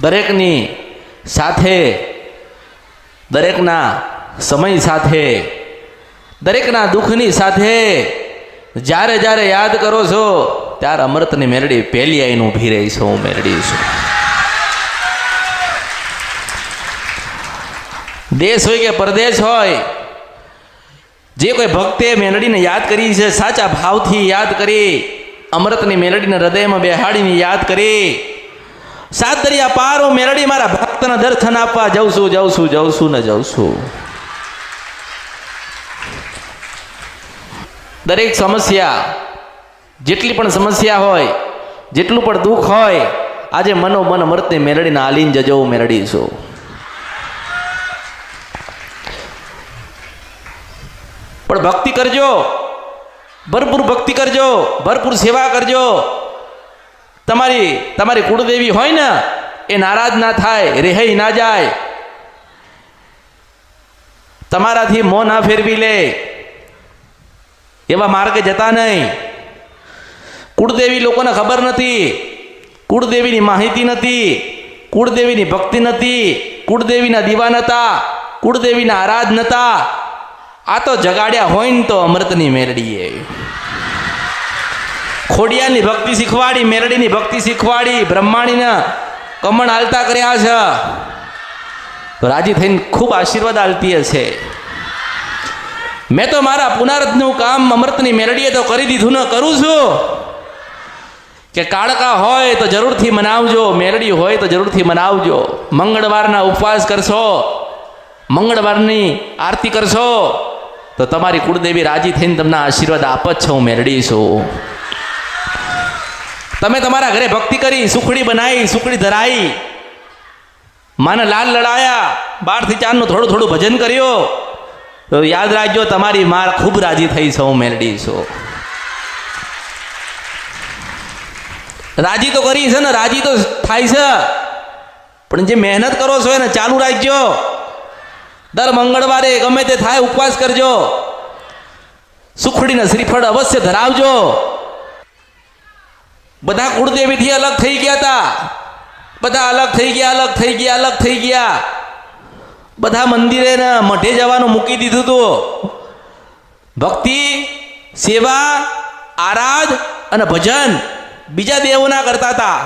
દરેકની સાથે, દરેકના સમય સાથે, દરેકના દુઃખની સાથે જ્યારે જ્યારે યાદ કરો છો ત્યારે અમૃતની મેરડી પહેલી આઈને ઊભી રહી છે. હું મેરડી છું. દેશ હોય કે પરદેશ હોય, જે કોઈ ભક્તે મેલડીને યાદ કરી છે, સાચા ભાવથી યાદ કરી, અમૃતની મેલડીને હૃદયમાં બેહાડીને યાદ કરી, સાત દરિયા પાર હું મેલડી મારા ભક્તના દર્શન આપવા જાઉં છું, જાઉં છું, જાઉં છું ને જાઉં છું. દરેક સમસ્યા, જેટલી પણ સમસ્યા હોય, જેટલું પણ દુઃખ હોય, આજે મનોમન અમૃતની મેલડીને આલીને જજો. હું મેલડી છું. પણ ભક્તિ કરજો, ભરપૂર ભક્તિ કરજો, ભરપૂર સેવા કરજો. તમારી કુળદેવી હોય ને એ નારાજ ના થાય, રેહાઈ ના જાય, તમારાથી મોં ના ફેરવી લે, એવા માર્ગે જતા નહીં. કુળદેવી લોકોને ખબર નથી, કુળદેવીની માહિતી નથી, કુળદેવીની ભક્તિ નથી, કુળદેવીના દીવા નતા, કુળદેવીના આરાધ નતા. આ તો જગાડ્યા હોય ને તો અમૃતની મેરડીએ ખોડિયાની ભક્તિ શીખવાડી, મેરડીની ભક્તિ શીખવાડી, બ્રહ્માણીના કમણ આલતા કર્યા છે. રાજી થઈને ખૂબ આશીર્વાદ આલતી હશે. મેં તો મારા પુનરુદ્ધનું કામ અમૃતની મેરડીએ તો કરી દીધું ને કરું છું. કે કાળકા હોય તો જરૂરથી મનાવજો, મેરડી હોય તો જરૂરથી મનાવજો. મંગળવારના ઉપવાસ કરશો, મંગળવારની આરતી કરશો તો તમારી કુળદેવી રાજી થઈને તમને આશીર્વાદ આપત છે. હું મેરડી છું. તમે તમારા ઘરે ભક્તિ કરી, સુખડી બનાવી, સુખડી ધરાઈ, માને લાલ લડાયા, 12 થી 4 નું થોડું થોડું ભજન કર્યો તો યાદ રાખજો તમારી માર ખૂબ રાજી થઈ છે. હું મેરડી છું. રાજી તો કરી છે ને, રાજી તો થાય છે, પણ જે મહેનત કરો છો એને ચાલુ રાખજો. દર મંગળવારે ગમે તે થાય ઉપવાસ કરજો, સુખડીને શ્રીફળ અવશ્ય ધરાવજો. બધા કુળદેવીથી અલગ થઈ ગયા હતા, બધા અલગ થઈ ગયા, અલગ થઈ ગયા, અલગ થઈ ગયા. બધા મંદિરે ને મઢે જવાનું મૂકી દીધું હતું. ભક્તિ, સેવા, આરાધ અને ભજન બીજા દેવોના કરતા હતા.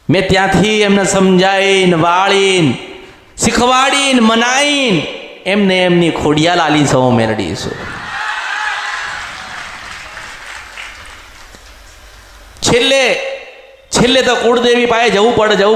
મેં ત્યાંથી એમને સમજાવીને, વાળીને, શીખવાડીને, મનાઈને એમને એમની ખોડિયાલ આલી છે. હું મેરડી છું. છેલ્લે તો કુળદેવી પાસે જવું પડે, જવું